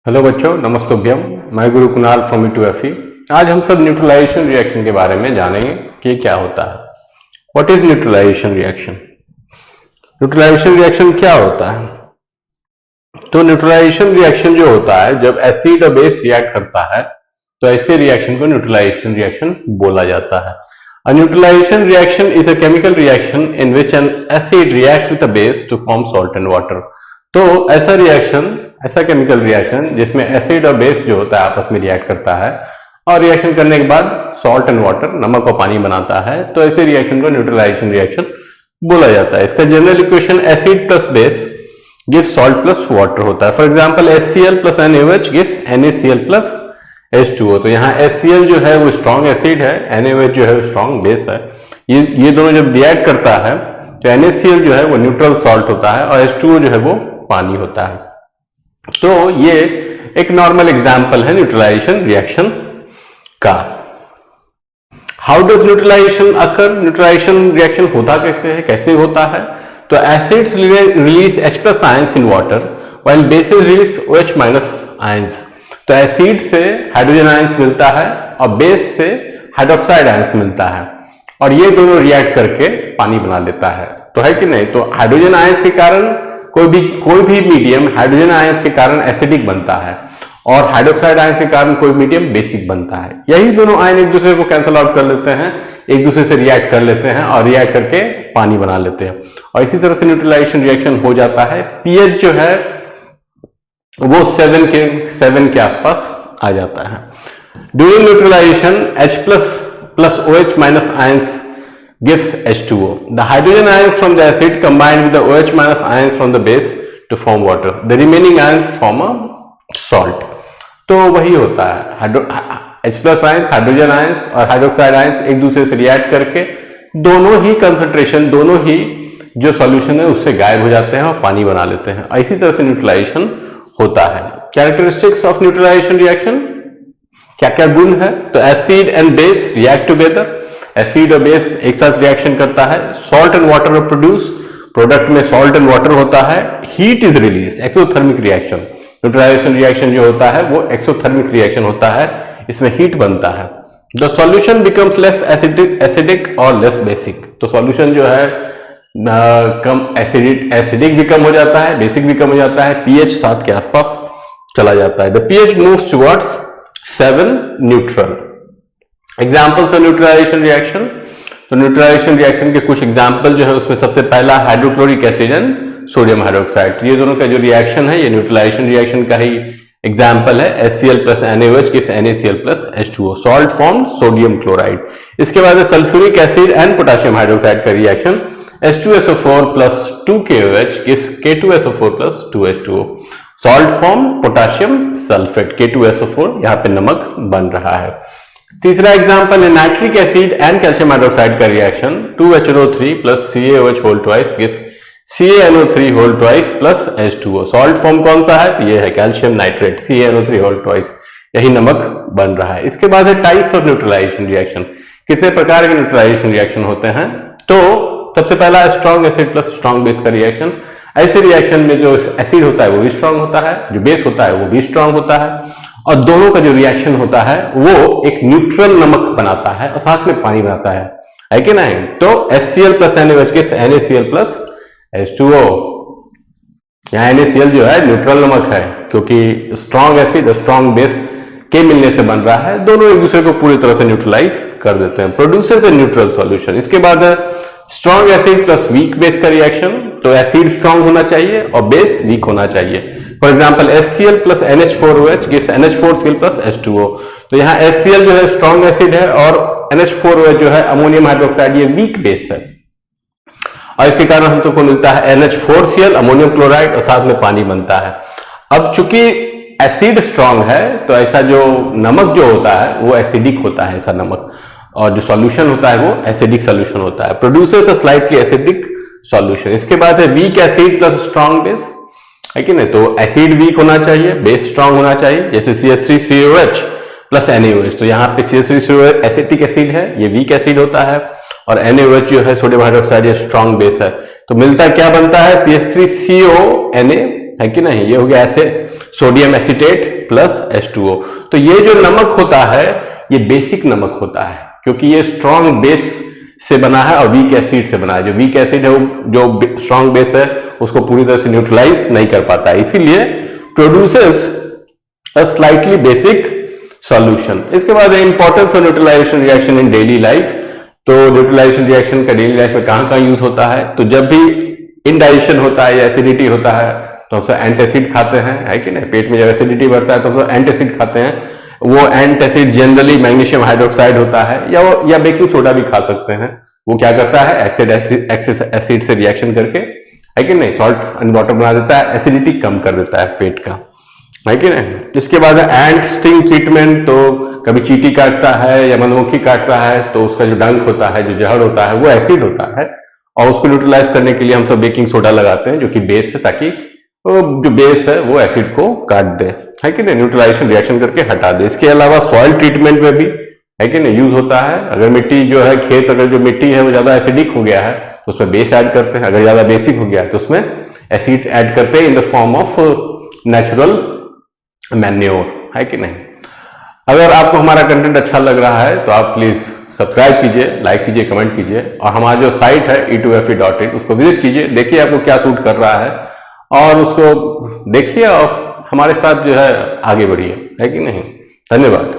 Hello बच्चों, नमस्तुभ्यम। मैं गुरु Kunal from E2FE। आज हम सब न्यूट्रलाइजेशन रिएक्शन के बारे में जानेंगे कि क्या होता है। What is neutralisation reaction? Neutralisation reaction क्या होता है? तो न्यूट्रलाइजेशन रिएक्शन जो होता है, जब एसिड और बेस रिएक्ट करता है तो ऐसे रिएक्शन को न्यूट्रलाइजेशन रिएक्शन बोला जाता है। A neutralization reaction is a chemical reaction in which an acid reacts with a base to form salt and water। तो ऐसा केमिकल रिएक्शन जिसमें एसिड और बेस जो होता है आपस में रिएक्ट करता है और रिएक्शन करने के बाद सॉल्ट एंड वाटर, नमक और पानी बनाता है, तो ऐसे रिएक्शन को न्यूट्रलाइजेशन रिएक्शन बोला जाता है। इसका general equation acid plus base gives salt plus water होता है। For example HCl plus NaOH gives NaCl plus H2O। तो यहाँ HCl जो है वो स्ट्रॉन्ग एसिड है, NaOH जो है स्ट्रॉन्ग बेस है। ये दोनों जब रिएक्ट करता है तो NaCl जो है वो न्यूट्रल सॉल्ट होता है और H2O जो है वो पानी होता है। तो ये एक नॉर्मल एग्जांपल है न्यूट्रलाइजेशन रिएक्शन का। How does neutralisation occur? Neutralisation reaction होता कैसे है, कैसे होता है? तो acids release H+ ions in water while bases release OH- ions. तो एसिड से हाइड्रोजन आयंस मिलता है और बेस से हाइड्रोक्साइड आयंस मिलता है और ये दोनों रिएक्ट करके पानी बना लेता है। तो है कि नहीं? तो हाइड्रोजन आयंस के कारण कोई भी मीडियम हाइड्रोजन आयंस के कारण एसिडिक बनता है और हाइड्रोक्साइड आयंस के कारण कोई मीडियम बेसिक बनता है। यही दोनों आयन एक दूसरे को कैंसल आउट कर लेते हैं, एक दूसरे से रिएक्ट कर लेते हैं और रिएक्ट करके पानी बना लेते हैं और इसी तरह से न्यूट्रलाइजेशन रिएक्शन हो जाता है। पीएच जो है वो 7 के आसपास आ जाता है। During neutralization H+ plus OH- ions gives H2O. The hydrogen ions from the acid combine with the OH- ions from the base to form water. The remaining ions form a salt. तो वही होता है, H+ ions, hydrogen ions और hydroxide ions एक दूसरे से react करके दोनों ही कंसंट्रेशन, दोनों ही जो सॉल्यूशन है उससे गायब हो जाते हैं और पानी बना लेते हैं। इसी तरह से न्यूट्रलाइजेशन होता है। कैरेक्टरिस्टिक्स ऑफ न्यूट्रलाइजेशन रिएक्शन, क्या क्या गुण है? तो acid and base react together, acid और बेस एक साथ रिएक्शन करता है। Salt and water are produce, product में सॉल्ट एंड वाटर होता है। Heat is release, exothermic reaction. Neutralisation reaction जो होता है वो एक्सोथर्मिक रिएक्शन होता है, इसमें हीट बनता है। The solution becomes less acidic और लेस बेसिक। तो सॉल्यूशन जो है कम एसिडिक भी कम हो जाता है, बेसिक भी कम हो जाता है, pH 7 के आसपास चला जाता है। The pH moves towards 7 neutral. Examples of neutralization reaction, तो न्यूट्रलाइजेशन रिएक्शन के कुछ एग्जाम्पल जो है उसमें सबसे पहला hydrochloric acid and sodium hydroxide. ये दोनों का जो रिएक्शन है ये न्यूट्रलाइजेशन रिएक्शन का ही एग्जाम्पल है। HCl plus NaOH gives NaCl plus H2O, salt form sodium chloride. इसके बाद sulphuric acid and potassium hydroxide का reaction H2SO4 plus 2KOH gives K2SO4 plus 2H2O, salt form potassium sulphate K2SO4, यहाँ पे नमक बन रहा है। तीसरा एग्जांपल है nitric acid and calcium hydroxide का reaction 2HNO3 plus CaOH whole twice gives CaNO3 whole twice plus H2O, salt form कौन सा है? तो ये है calcium nitrate CaNO3 whole twice, यही नमक बन रहा है। इसके बाद है टाइप्स ऑफ न्यूट्रलाइजेशन रिएक्शन, कितने प्रकार के न्यूट्रलाइजेशन रिएक्शन होते हैं? तो सबसे पहला strong acid plus strong base का रिएक्शन। ऐसे रिएक्शन में जो एसिड होता है वो भी स्ट्रॉन्ग होता है, जो बेस होता है वो भी स्ट्रॉन्ग होता है और दोनों का जो रिएक्शन होता है वो एक न्यूट्रल नमक बनाता है और साथ में पानी बनाता है कि नहीं? तो HCl plus NaOH gives NaCl plus H2O। यहाँ NaCl जो है न्यूट्रल नमक है क्योंकि स्ट्रॉन्ग एसिड और स्ट्रॉन्ग बेस के मिलने से बन रहा है, दोनों एक दूसरे को पूरी तरह से न्यूट्रलाइज कर देते हैं, प्रोड्यूसर्स ए न्यूट्रल सॉल्यूशन। इसके बाद strong acid plus weak base का रिएक्शन, तो एसिड स्ट्रॉन्ग होना चाहिए और बेस वीक होना चाहिए। For example HCl plus NH4OH gives NH4Cl plus H2O। तो यहाँ HCl जो है स्ट्रॉन्ग एसिड है और NH4OH जो है अमोनियम हाइड्रोक्साइड, ये वीक बेस है और इसके कारण हम सबको मिलता है NH4Cl अमोनियम क्लोराइड और साथ में पानी बनता है। अब चूंकि एसिड स्ट्रॉन्ग है तो ऐसा जो नमक जो होता है वो एसिडिक होता है, ऐसा नमक, और जो सॉल्यूशन होता है वो एसिडिक सॉल्यूशन होता है, producers a slightly acidic solution. इसके बाद है weak acid plus strong base, है कि नहीं? तो एसिड वीक होना चाहिए, बेस स्ट्रॉन्ग होना चाहिए, जैसे CH3COH प्लस NaOH। तो यहाँ पे CH3COH एसिटिक एसिड है, ये वीक एसिड होता है और NaOH जो है सोडियम हाइड्रोक्साइड, ये स्ट्रॉन्ग बेस है। तो मिलता क्या बनता है? CH3CONa, है कि नहीं? ये हो गया ऐसे सोडियम एसीटेट प्लस H2O। तो ये जो नमक होता है ये बेसिक नमक होता है, क्योंकि ये स्ट्रॉन्ग बेस से बना है और वीक एसिड से बना है। जो वीक एसिड है वो जो स्ट्रॉन्ग बेस है उसको पूरी तरह से न्यूट्रलाइज नहीं कर पाता है, इसीलिए produces a slightly basic solution. इसके बाद importance of neutralization reaction in daily life. तो न्यूट्रलाइजेशन रिएक्शन का डेली लाइफ में कहां यूज होता है? तो जब भी इंडाइजेशन होता है या एसिडिटी होता है तो हम एंटासिड खाते हैं, है कि नहीं? पेट में जब एसिडिटी बढ़ता है तो हम एंटासिड खाते हैं। वो एंटासिड जनरली मैग्नीशियम हाइड्रोक्साइड होता है या बेकिंग सोडा भी खा सकते हैं। वो क्या करता है? एसिड से रिएक्शन करके, है कि नहीं, सॉल्ट एंड वाटर बना देता है, एसिडिटी कम कर देता है पेट का, है कि नहीं। इसके बाद एंट स्टिंग ट्रीटमेंट। तो कभी चींटी काटता है या मधुमक्खी काट रहा है तो उसका जो डंक होता है, जो जहर होता है, वो एसिड होता है और उसको न्यूट्रलाइज करने के लिए हम सब बेकिंग सोडा लगाते हैं जो कि बेस है, ताकि जो बेस है वो एसिड को काट दे, है कि नहीं, न्यूट्रलाइजेशन रिएक्शन करके हटा दे। इसके अलावा सॉइल ट्रीटमेंट में भी, है कि नहीं, यूज होता है। अगर मिट्टी जो है, खेत अगर जो मिट्टी है वो ज्यादा एसिडिक हो गया है तो उसमें बेस ऐड करते हैं, अगर ज्यादा बेसिक हो गया है तो उसमें एसिड ऐड करते हैं in the form of natural manure, है कि नहीं। अगर आपको हमारा कंटेंट अच्छा लग रहा है तो आप प्लीज सब्सक्राइब कीजिए, लाइक कीजिए, कमेंट कीजिए और हमारा जो साइट है e2fe.in उसको विजिट कीजिए, देखिए आपको क्या सूट कर रहा है और उसको देखिए और हमारे साथ जो है आगे बढ़िए, है कि नहीं। धन्यवाद।